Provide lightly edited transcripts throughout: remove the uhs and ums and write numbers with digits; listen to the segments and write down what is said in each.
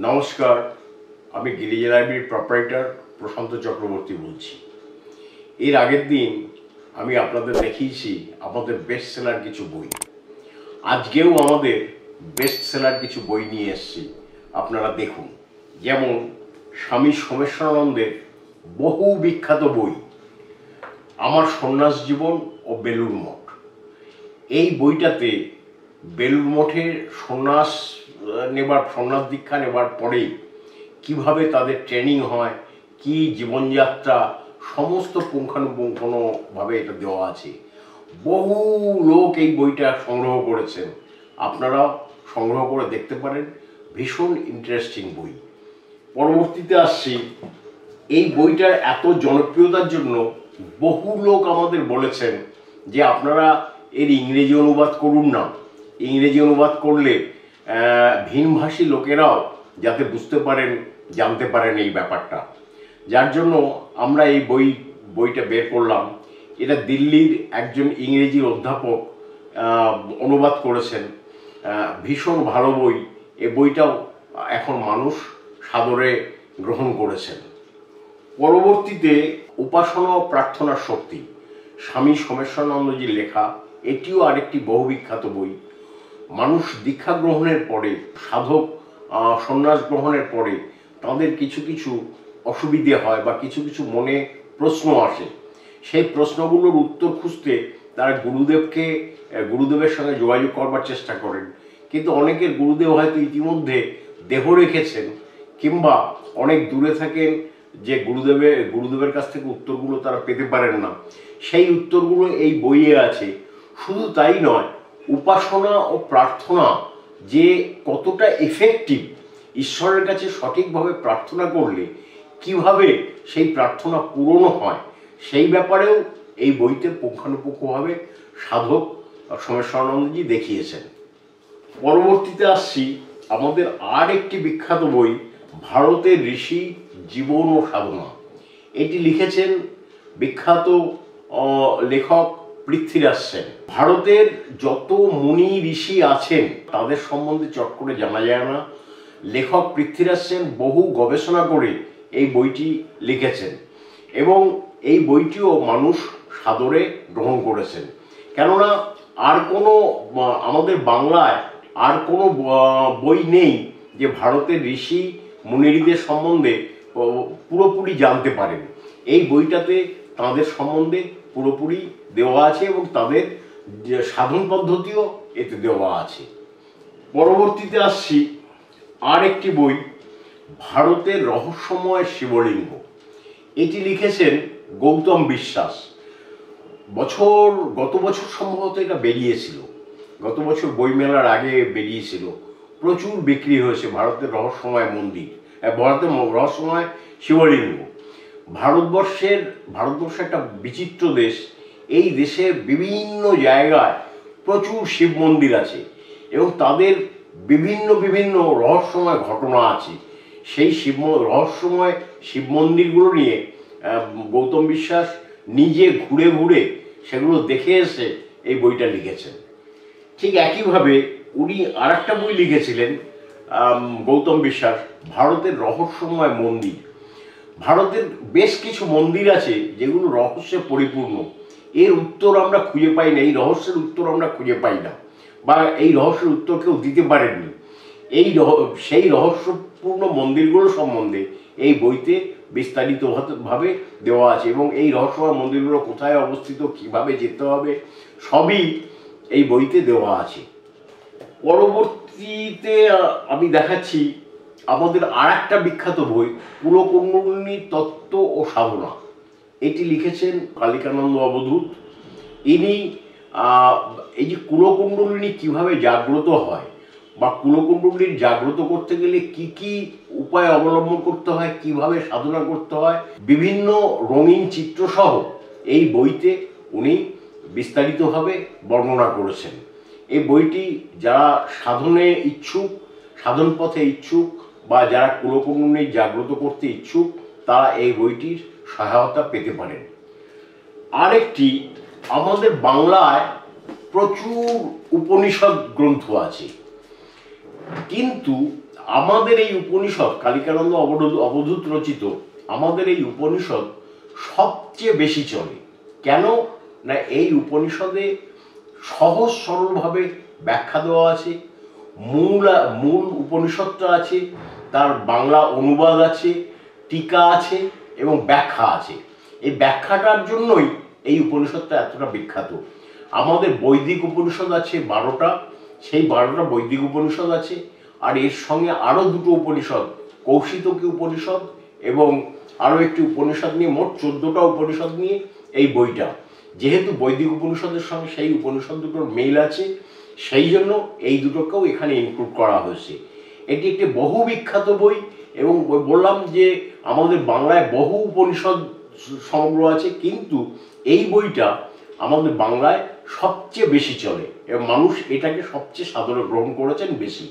নমস্কার, আমি গিরিজা লাইব্রেরির প্রপাইটার প্রশান্ত চক্রবর্তী বলছি। এর আগের দিন আমি আপনাদের দেখিয়েছি আমাদের বেস্ট সেলার কিছু বই। আজকেও আমাদের বেস্ট সেলার কিছু বই নিয়ে এসেছি, আপনারা দেখুন। যেমন স্বামী সোমেশ্বরানন্দের বহু বিখ্যাত বই আমার সন্ন্যাস জীবন ও বেলুড় মঠ। এই বইটাতে বেলুড় মঠের সন্ন্যাস দীক্ষা নেবার পরে কিভাবে তাদের ট্রেনিং হয়, কি জীবনযাত্রা, সমস্ত পুঙ্খানুপুঙ্খভাবে এটা দেওয়া আছে। বহু লোক এই বইটা সংগ্রহ করেছেন, আপনারাও সংগ্রহ করে দেখতে পারেন। ভীষণ ইন্টারেস্টিং বই। পরবর্তীতে আসছি, এই বইটার এত জনপ্রিয়তার জন্য বহু লোক আমাদের বলেছেন যে আপনারা এর ইংরেজি অনুবাদ করুন না। ইংরেজি অনুবাদ করলে ভিনভাষী লোকেরাও যাতে বুঝতে পারেন, জানতে পারেন এই ব্যাপারটা। যার জন্য আমরা এই বইটা বের করলাম। এটা দিল্লির একজন ইংরেজির অধ্যাপক অনুবাদ করেছেন। ভীষণ ভালো বই। এই বইটাও এখন মানুষ সাদরে গ্রহণ করেছেন। পরবর্তীতে উপাসনা ও প্রার্থনার শক্তি, স্বামী সোমেশ্বরানন্দজির লেখা। এটিও আরেকটি বহু বিখ্যাত বই। মানুষ দীক্ষা গ্রহণের পরে, সাধক সন্ন্যাস গ্রহণের পরে তাদের কিছু কিছু অসুবিধে হয় বা কিছু কিছু মনে প্রশ্ন আসে। সেই প্রশ্নগুলোর উত্তর খুঁজতে তারা গুরুদেবের সঙ্গে যোগাযোগ করবার চেষ্টা করেন। কিন্তু অনেকের গুরুদেব হয়তো ইতিমধ্যে দেহ রেখেছেন কিংবা অনেক দূরে থাকেন, যে গুরুদেবের কাছ থেকে উত্তরগুলো তারা পেতে পারেন না। সেই উত্তরগুলো এই বইয়ে আছে। শুধু তাই নয়, উপাসনা ও প্রার্থনা যে কতটা এফেক্টিভ, ঈশ্বরের কাছে সঠিকভাবে প্রার্থনা করলে কিভাবে সেই প্রার্থনা পূরণ হয়, সেই ব্যাপারেও এই বইতে পুঙ্খানুপুঙ্খভাবে সাধক সোমেশ্বরানন্দজি দেখিয়েছেন। পরবর্তীতে আসছি আমাদের আর একটি বিখ্যাত বই, ভারতের ঋষি জীবন ও সাধনা। এটি লিখেছেন বিখ্যাত লেখক পৃথ্বীরাজ সেন। ভারতের যত মুনি ঋষি আছেন তাদের সম্বন্ধে চট করে জানা যায় না। লেখক পৃথ্বীরাজ সেন বহু গবেষণা করে এই বইটি লিখেছেন এবং এই বইটিও মানুষ সাদরে গ্রহণ করেছেন। কেননা আমাদের বাংলায় আর কোনো বই নেই যে ভারতের ঋষি মুনিদের সম্বন্ধে পুরোপুরি জানতে পারেন। এই বইটাতে তাদের সম্বন্ধে পুরোপুরি দেওয়া আছে এবং তাদের সাধন পদ্ধতিও এতে দেওয়া আছে। পরবর্তীতে আসছি আর একটি বই, ভারতের রহস্যময় শিবলিঙ্গ। এটি লিখেছেন গৌতম বিশ্বাস। গত বছর সম্ভবত এটা বেরিয়েছিল, গত বছর বইমেলার আগে বেরিয়েছিল। প্রচুর বিক্রি হয়েছে ভারতের রহস্যময় মন্দির, ভারতের রহস্যময় শিবলিঙ্গ। ভারতবর্ষ একটা বিচিত্র দেশ। এই দেশের বিভিন্ন জায়গায় প্রচুর শিব মন্দির আছে এবং তাদের বিভিন্ন বিভিন্ন রহস্যময় ঘটনা আছে। সেই রহস্যময় শিব মন্দিরগুলো নিয়ে গৌতম বিশ্বাস নিজে ঘুরে ঘুরে সেগুলো দেখে এসে এই বইটা লিখেছেন। ঠিক একইভাবে উনি আর একটা বই লিখেছিলেন গৌতম বিশ্বাস, ভারতের রহস্যময় মন্দির। ভারতের বেশ কিছু মন্দির আছে যেগুলো রহস্যে পরিপূর্ণ। এর উত্তর আমরা খুঁজে পাই না, এই রহস্যের উত্তর আমরা খুঁজে পাই না, বা এই রহস্যের উত্তর কেউ দিতে পারেননি। সেই রহস্যপূর্ণ মন্দিরগুলো সম্বন্ধে এই বইতে বিস্তারিতভাবে দেওয়া আছে এবং এই রহস্যময় মন্দিরগুলো কোথায় অবস্থিত, কিভাবে যেতে হবে, সবই এই বইতে দেওয়া আছে। পরবর্তীতে আমি দেখাচ্ছি আমাদের আর একটা বিখ্যাত বই, কুলকুণ্ডলিনী তত্ত্ব ও সাধনা। এটি লিখেছেন কালিকানন্দ অবধূত। ইনি এই যে কুলকুণ্ডলিনী কিভাবে জাগ্রত হয় বা কুলকুণ্ডলিনীর জাগ্রত করতে গেলে কি কি উপায় অবলম্বন করতে হয়, কিভাবে সাধনা করতে হয়, বিভিন্ন রঙিন চিত্রসহ এই বইতে উনি বিস্তারিতভাবে বর্ণনা করেছেন। এই বইটি যারা সাধন পথে ইচ্ছুক বা যারা কুলকুণ্ডলিনী জাগ্রত করতে ইচ্ছুক তারা এই বইটির সহায়তা পেতে পারেন। আরেকটি, আমাদের বাংলায় প্রচুর উপনিষদ গ্রন্থ আছে, কিন্তু আমাদের এই উপনিষদ কালিকানন্দ অবধূত রচিত আমাদের এই উপনিষদ সবচেয়ে বেশি চলে। কেন না এই উপনিষদে সহজ সরলভাবে ব্যাখ্যা দেওয়া আছে। মূল উপনিষদটা আছে, তার বাংলা অনুবাদ আছে, টিকা আছে এবং ব্যাখ্যা আছে। এই ব্যাখ্যাটার জন্যই এই উপনিষদটা এতটা বিখ্যাত। আমাদের বৈদিক উপনিষদ আছে 12টা, সেই 12টা বৈদিক উপনিষদ আছে। আর এর সঙ্গে আরও 2টো উপনিষদ, কৌশিতকী উপনিষদ এবং আরও একটি উপনিষদ নিয়ে মোট 14টা উপনিষদ নিয়ে এই বইটা। যেহেতু বৈদিক উপনিষদের সঙ্গে সেই উপনিষদ দুটোর মিল আছে, সেই জন্য এই দুটোকেও এখানে ইনক্লুড করা হয়েছে। এটি একটি বহু বিখ্যাত বই এবং বললাম যে আমাদের বাংলায় বহু উপনিষদ সংগ্রহ আছে, কিন্তু এই বইটা আমাদের বাংলায় সবচেয়ে বেশি চলে এবং মানুষ এটাকে সবচেয়ে সাদরে গ্রহণ করেছেন বেশি।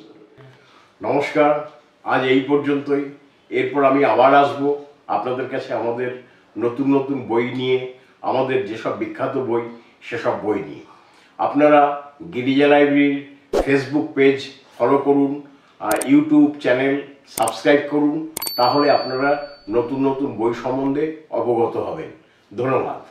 নমস্কার, আজ এই পর্যন্তই। এরপর আমি আবার আসব আপনাদের কাছে আমাদের নতুন নতুন বই নিয়ে, আমাদের যেসব বিখ্যাত বই সেসব বই নিয়ে। আপনারা গিরিজা লাইব্রেরির ফেসবুক পেজ ফলো করুন, ইউটিউব চ্যানেল সাবস্ক্রাইব করুন, তাহলে আপনারা নতুন নতুন বই সম্বন্ধে অবগত হবেন। ধন্যবাদ।